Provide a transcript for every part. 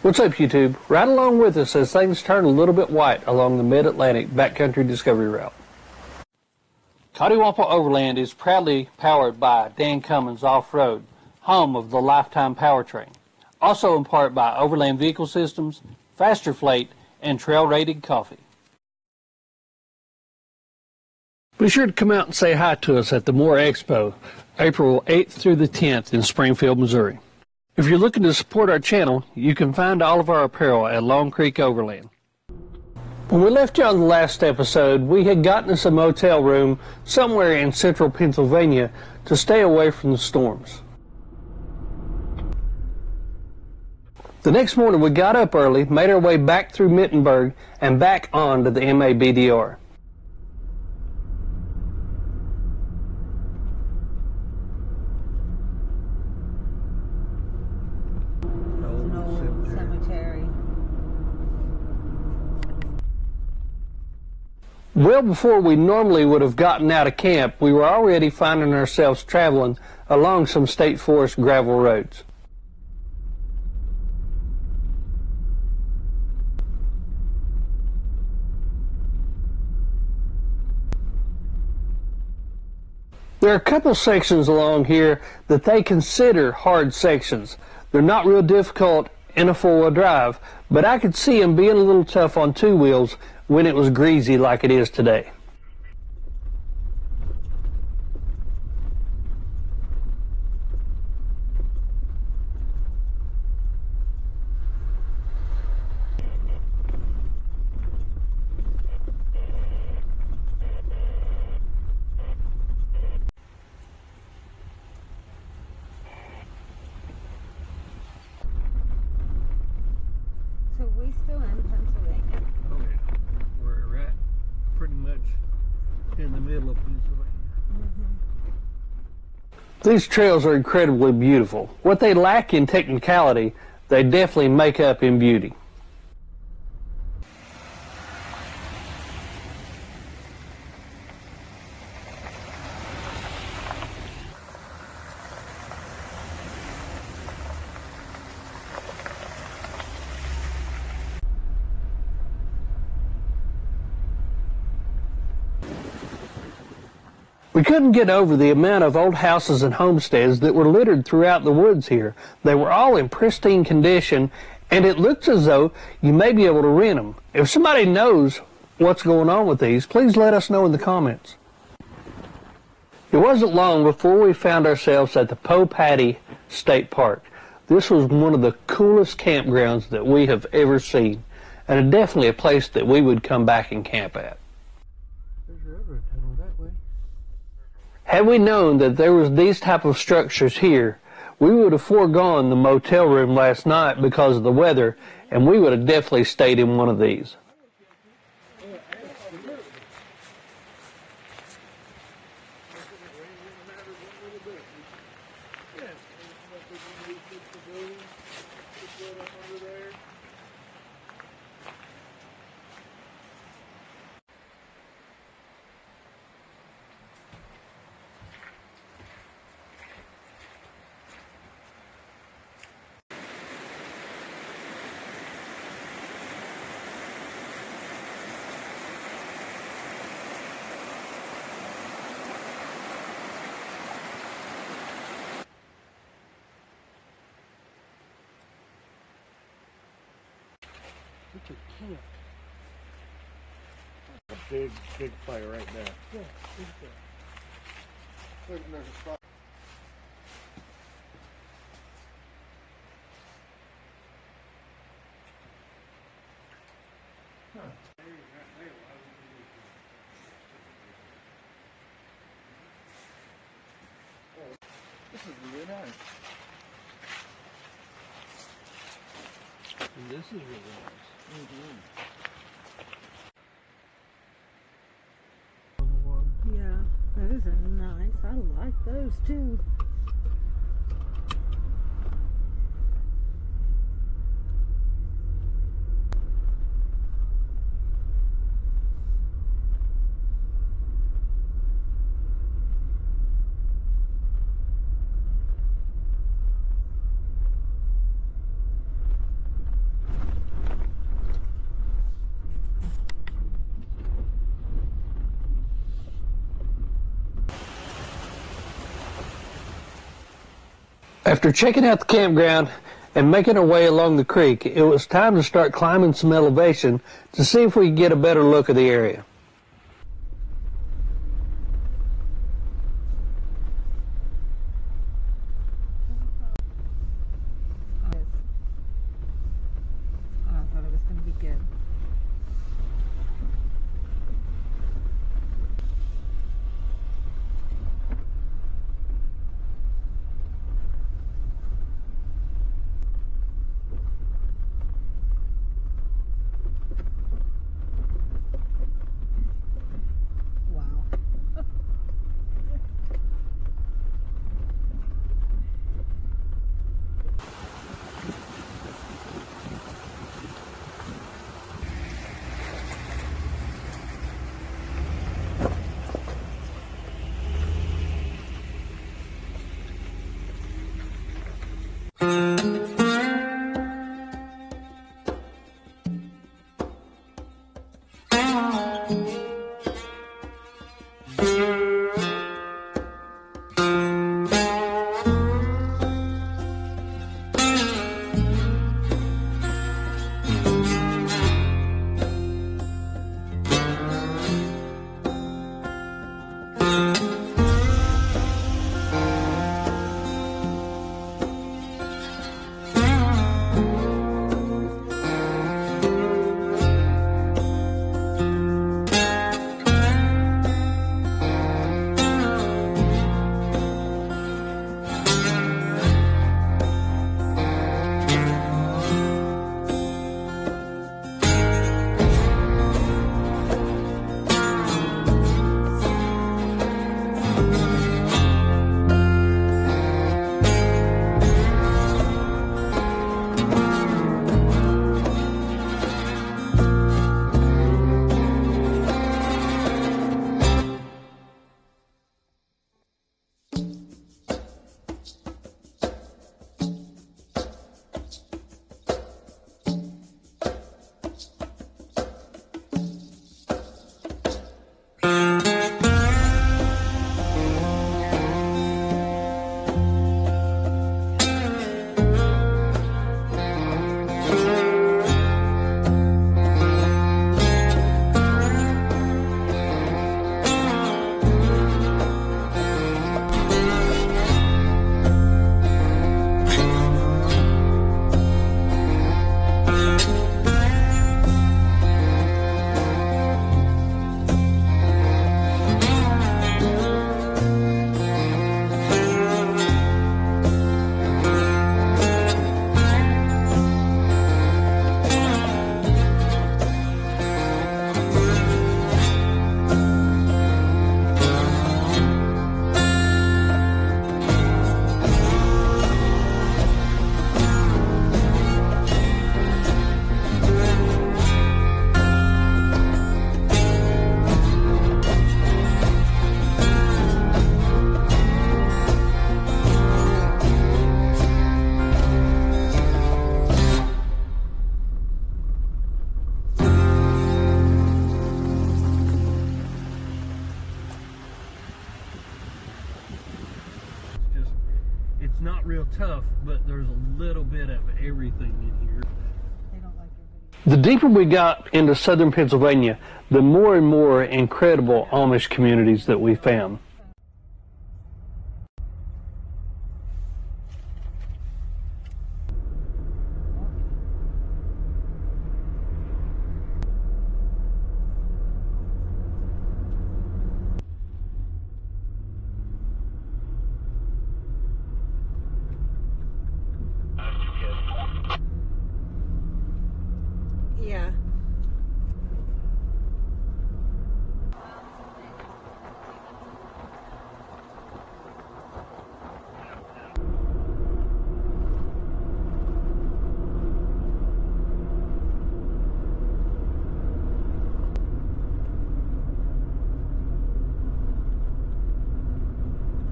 What's up, YouTube? Ride along with us as things turn a little bit white along the Mid-Atlantic Backcountry Discovery Route. Coddiwomple Overland is proudly powered by Dan Cummins Off-road, home of the Lifetime powertrain. Also in part by Overland Vehicle Systems, Faster Flate, and Trail-Rated Coffee. Be sure to come out and say hi to us at the Moore Expo, April 8th through the 10th in Springfield, Missouri. If you're looking to support our channel, you can find all of our apparel at Long Creek Overland. When we left you on the last episode, we had gotten us a motel room somewhere in central Pennsylvania to stay away from the storms. The next morning we got up early, made our way back through Mittenburg and back on to the MABDR. Well before we normally would have gotten out of camp, we were already finding ourselves traveling along some state forest gravel roads. There are a couple sections along here that they consider hard sections. They're not real difficult in a four-wheel drive, but I could see them being a little tough on two wheels when it was greasy like it is today. So we still in Pennsylvania? Oh yeah, we're right pretty much in the middle of Pennsylvania. These trails are incredibly beautiful. What they lack in technicality, they definitely make up in beauty. We couldn't get over the amount of old houses and homesteads that were littered throughout the woods here. They were all in pristine condition, and it looks as though you may be able to rent them. If somebody knows what's going on with these, please let us know in the comments. It wasn't long before we found ourselves at the Powhatan State Park. This was one of the coolest campgrounds that we have ever seen, and definitely a place that we would come back and camp at. Had we known that there was these type of structures here, we would have foregone the motel room last night because of the weather, and we would have definitely stayed in one of these. It's a camp. A big fire right there. Yeah, big fire. There's a spot. Huh. Oh, this is really nice. And this is really nice. Yeah, those are nice. I like those too. After checking out the campground and making our way along the creek, it was time to start climbing some elevation to see if we could get a better look of the area. I thought it was going to be good. It's not real tough, but there's a little bit of everything in here. They don't like your video. The deeper we got into southern Pennsylvania, the more and more incredible Amish communities that we found. Yeah.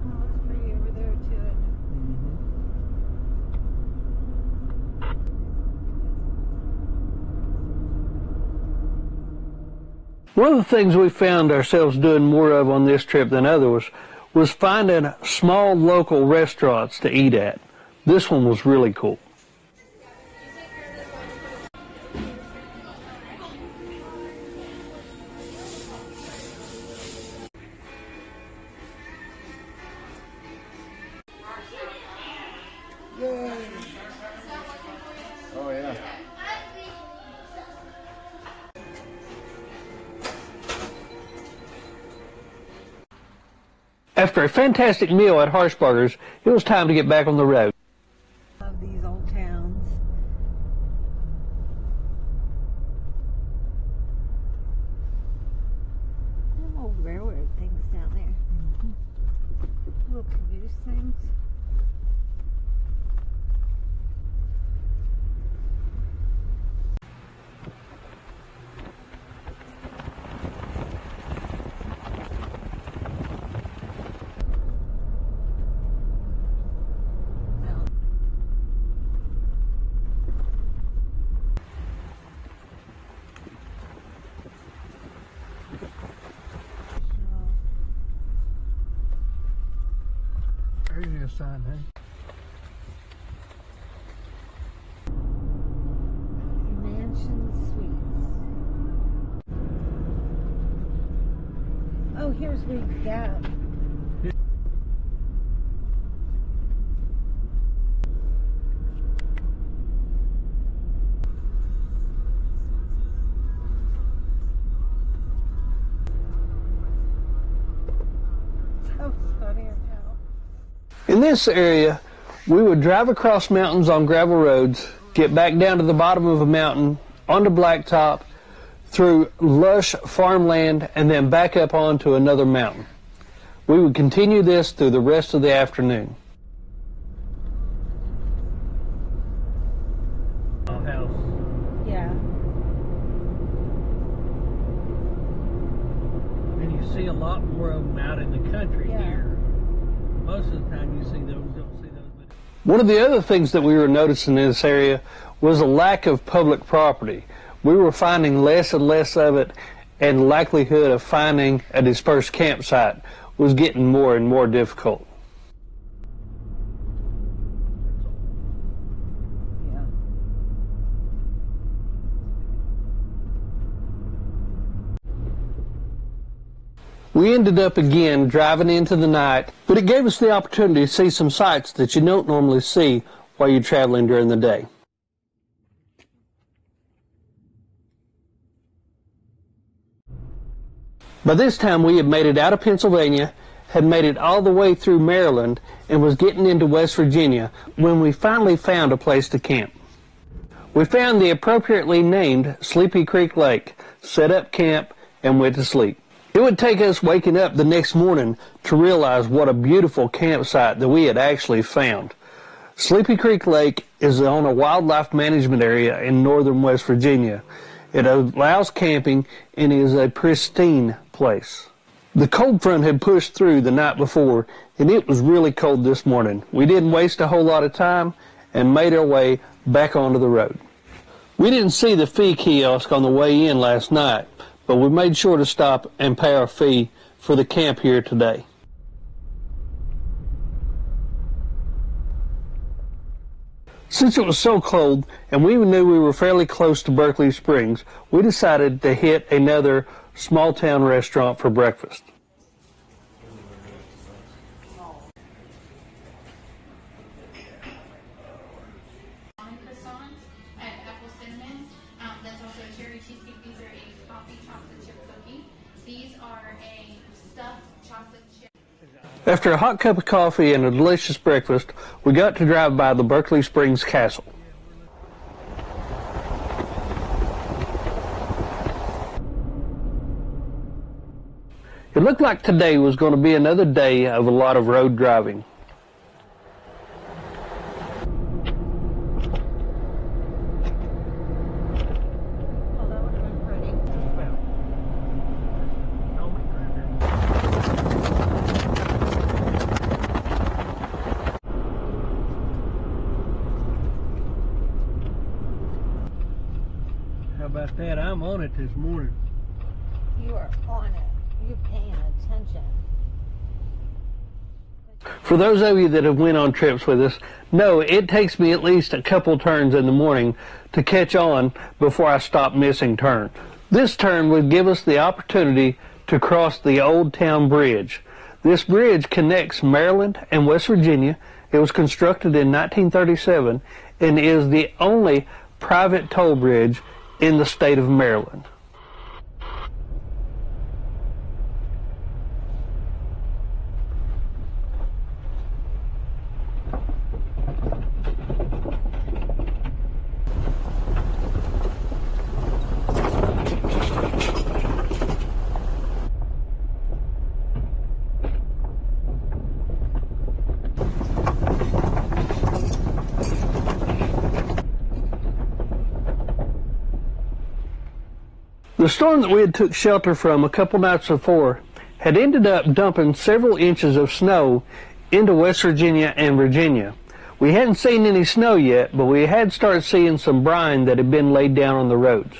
Oh, it's pretty over there too, isn't it? One of the things we found ourselves doing more of on this trip than others was finding small local restaurants to eat at. This one was really cool. Yay! Oh yeah. After a fantastic meal at Harshbarger's, it was time to get back on the road. Love these old towns. Them old railroad things down there. Little caboose things. There's your sign, hey? Mansion Suites. Oh, here's Reed's Gap. So funny as hell. In this area, we would drive across mountains on gravel roads, get back down to the bottom of a mountain, onto blacktop, through lush farmland, and then back up onto another mountain. We would continue this through the rest of the afternoon. House. Yeah. And you see a lot more of them out in the country Yeah. here. Most of the time you see those, don't see those. One of the other things that we were noticing in this area was a lack of public property. We were finding less and less of it, and the likelihood of finding a dispersed campsite was getting more and more difficult. Yeah. We ended up again driving into the night, but it gave us the opportunity to see some sights that you don't normally see while you're traveling during the day. By this time we had made it out of Pennsylvania, had made it all the way through Maryland, and was getting into West Virginia when we finally found a place to camp. We found the appropriately named Sleepy Creek Lake, set up camp, and went to sleep. It would take us waking up the next morning to realize what a beautiful campsite that we had actually found. Sleepy Creek Lake is on a wildlife management area in northern West Virginia. It allows camping and is a pristine place. The cold front had pushed through the night before, and it was really cold this morning. We didn't waste a whole lot of time and made our way back onto the road. We didn't see the fee kiosk on the way in last night, but we made sure to stop and pay our fee for the camp here today. Since it was so cold and we knew we were fairly close to Berkeley Springs, we decided to hit another small town restaurant for breakfast. Croissants and apple cinnamon. That's also a cherry cheesecake. These are a coffee chocolate chip cookie. These are a stuffed chocolate chip. After a hot cup of coffee and a delicious breakfast, we got to drive by the Berkeley Springs Castle. It looked like today was going to be another day of a lot of road driving. Oh, that would have been pretty. How about that? I'm on it this morning. You are on it. You're paying attention. For those of you that have went on trips with us, know it takes me at least a couple turns in the morning to catch on before I stop missing turns. This turn would give us the opportunity to cross the Old Town Bridge. This bridge connects Maryland and West Virginia. It was constructed in 1937 and is the only private toll bridge in the state of Maryland. The storm that we had took shelter from a couple nights before had ended up dumping several inches of snow into West Virginia and Virginia. We hadn't seen any snow yet, but we had started seeing some brine that had been laid down on the roads.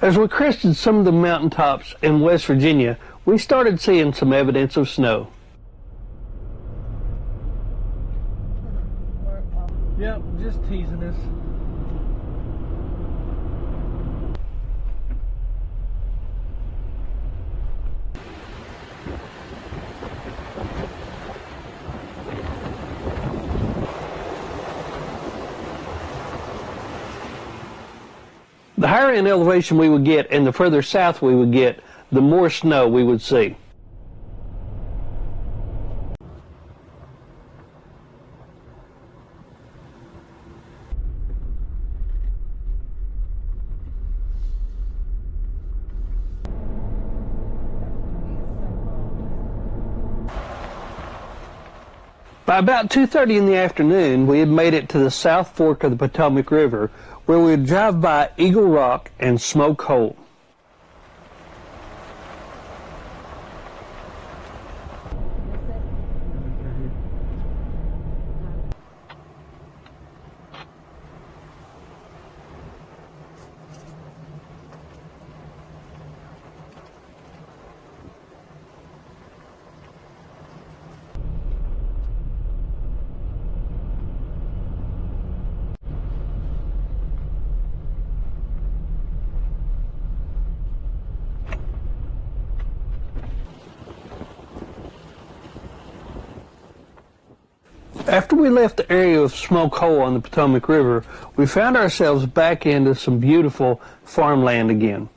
As we crested some of the mountaintops in West Virginia, we started seeing some evidence of snow. Yep, just teasing us. The higher in elevation we would get and the further south we would get, the more snow we would see. By about 2:30 in the afternoon, we had made it to the South Fork of the Potomac River, where we would drive by Eagle Rock and Smoke Hole. After we left the area of Smoke Hole on the Potomac River, we found ourselves back into some beautiful farmland again.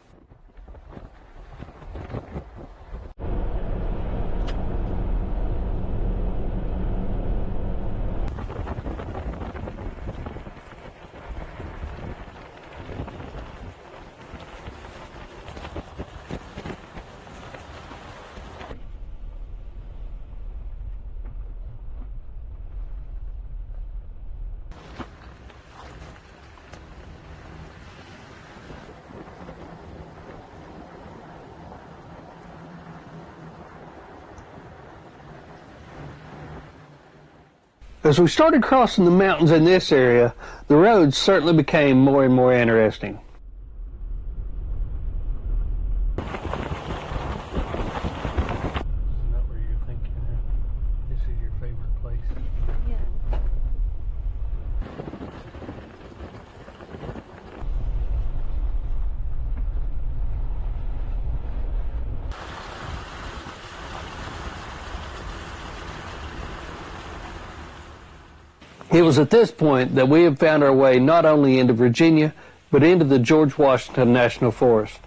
As we started crossing the mountains in this area, the roads certainly became more and more interesting. Is that where you're thinking this is your favorite place? Yeah. It was at this point that we had found our way not only into Virginia, but into the George Washington National Forest.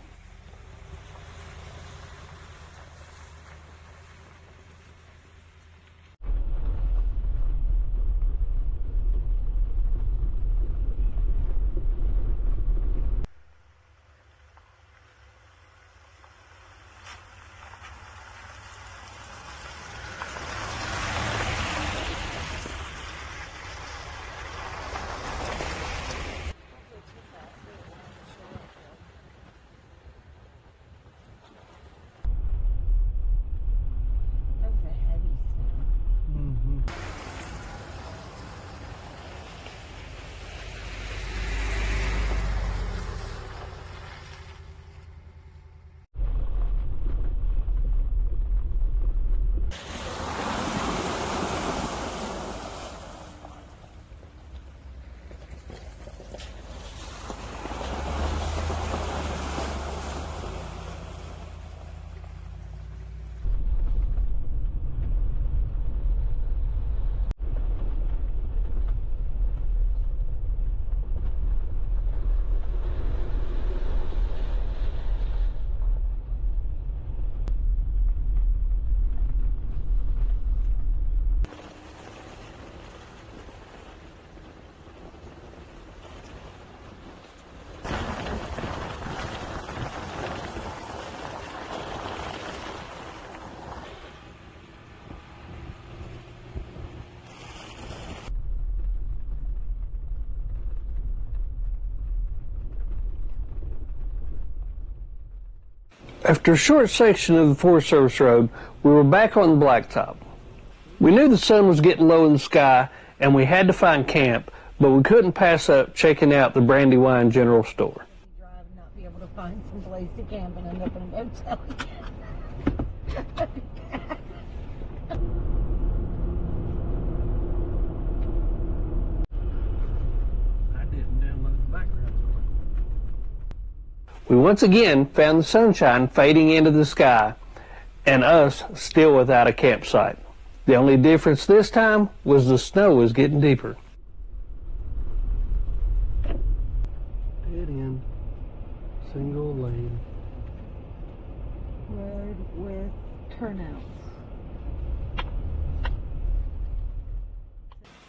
After a short section of the Forest Service Road, we were back on the blacktop. We knew the sun was getting low in the sky and we had to find camp, but we couldn't pass up checking out the Brandywine General Store. Drive and not be able to find some place to camp and end up in a motel again. We once again found the sunshine fading into the sky and us still without a campsite. The only difference this time was the snow was getting deeper. Dead end, single lane. Road with turnouts.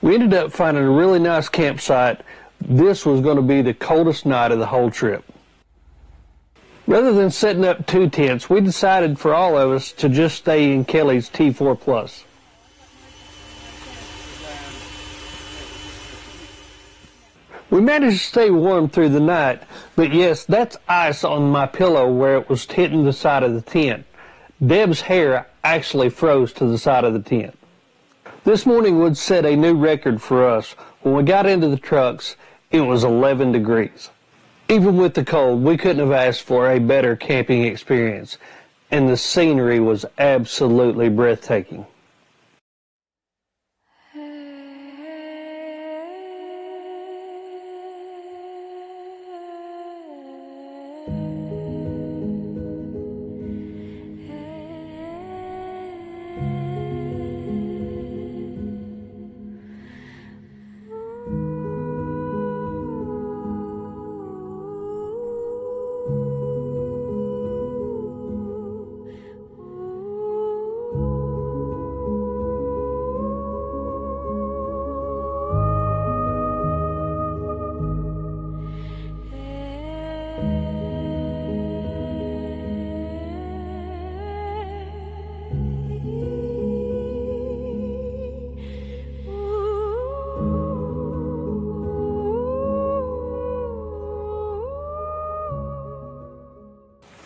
We ended up finding a really nice campsite. This was going to be the coldest night of the whole trip. Rather than setting up 2 tents, we decided for all of us to just stay in Kelly's T4 Plus. We managed to stay warm through the night, but yes, that's ice on my pillow where it was hitting the side of the tent. Deb's hair actually froze to the side of the tent. This morning would set a new record for us. When we got into the trucks, it was 11 degrees. Even with the cold, we couldn't have asked for a better camping experience, and the scenery was absolutely breathtaking.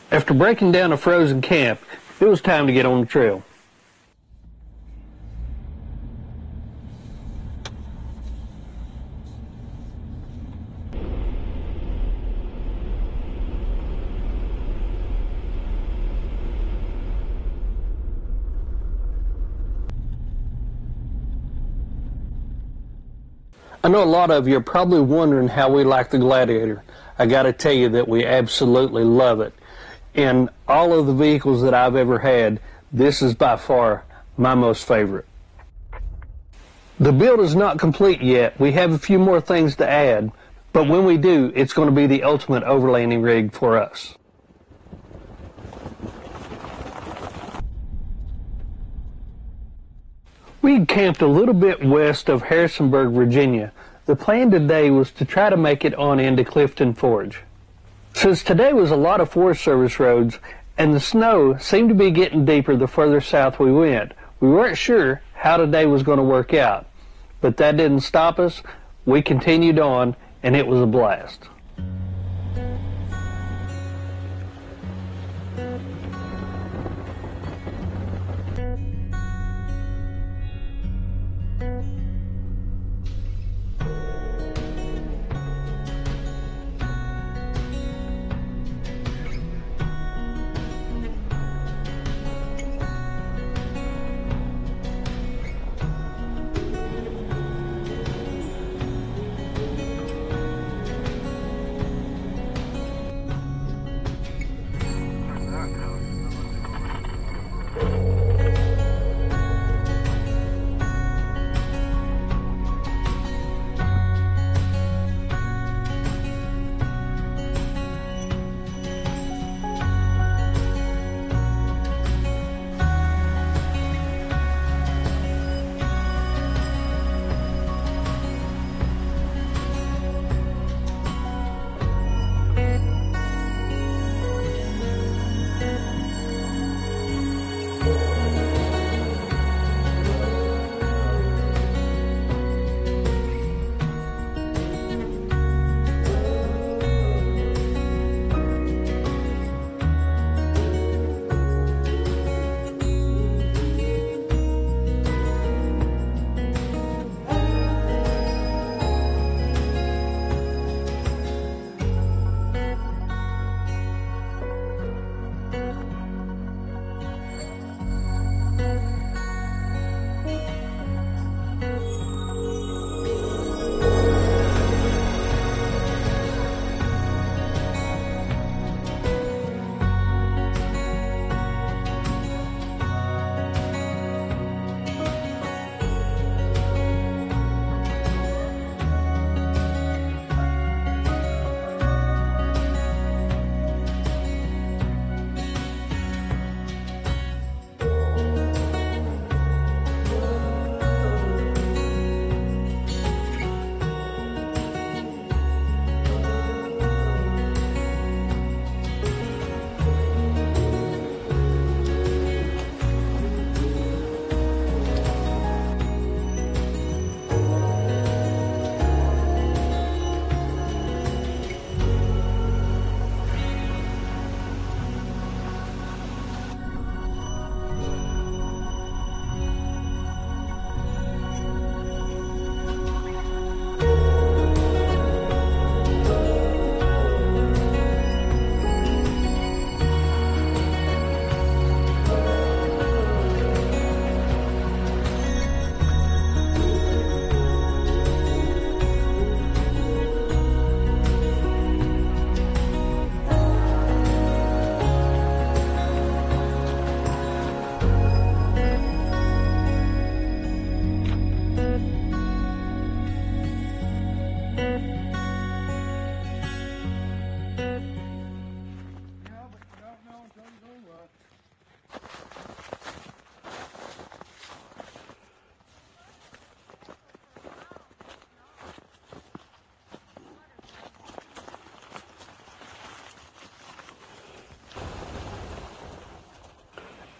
After breaking down a frozen camp, it was time to get on the trail. I know a lot of you are probably wondering how we like the Gladiator. I got to tell you that we absolutely love it. In all of the vehicles that I've ever had, this is by far my most favorite. The build is not complete yet. We have a few more things to add, but when we do, it's going to be the ultimate overlanding rig for us. We camped a little bit west of Harrisonburg, Virginia. The plan today was to try to make it on into Clifton Forge. Since today was a lot of Forest Service roads and the snow seemed to be getting deeper the further south we went, we weren't sure how today was going to work out. But that didn't stop us. We continued on and it was a blast.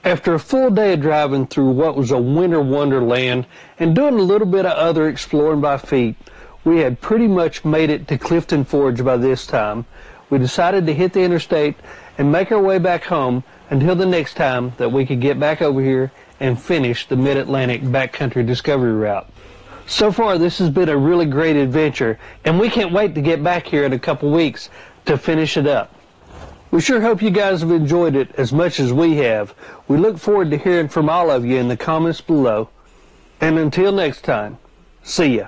After a full day of driving through what was a winter wonderland and doing a little bit of other exploring by feet, we had pretty much made it to Clifton Forge by this time. We decided to hit the interstate and make our way back home until the next time that we could get back over here and finish the Mid-Atlantic Backcountry Discovery Route. So far, this has been a really great adventure, and we can't wait to get back here in a couple weeks to finish it up. We sure hope you guys have enjoyed it as much as we have. We look forward to hearing from all of you in the comments below. And until next time, see ya.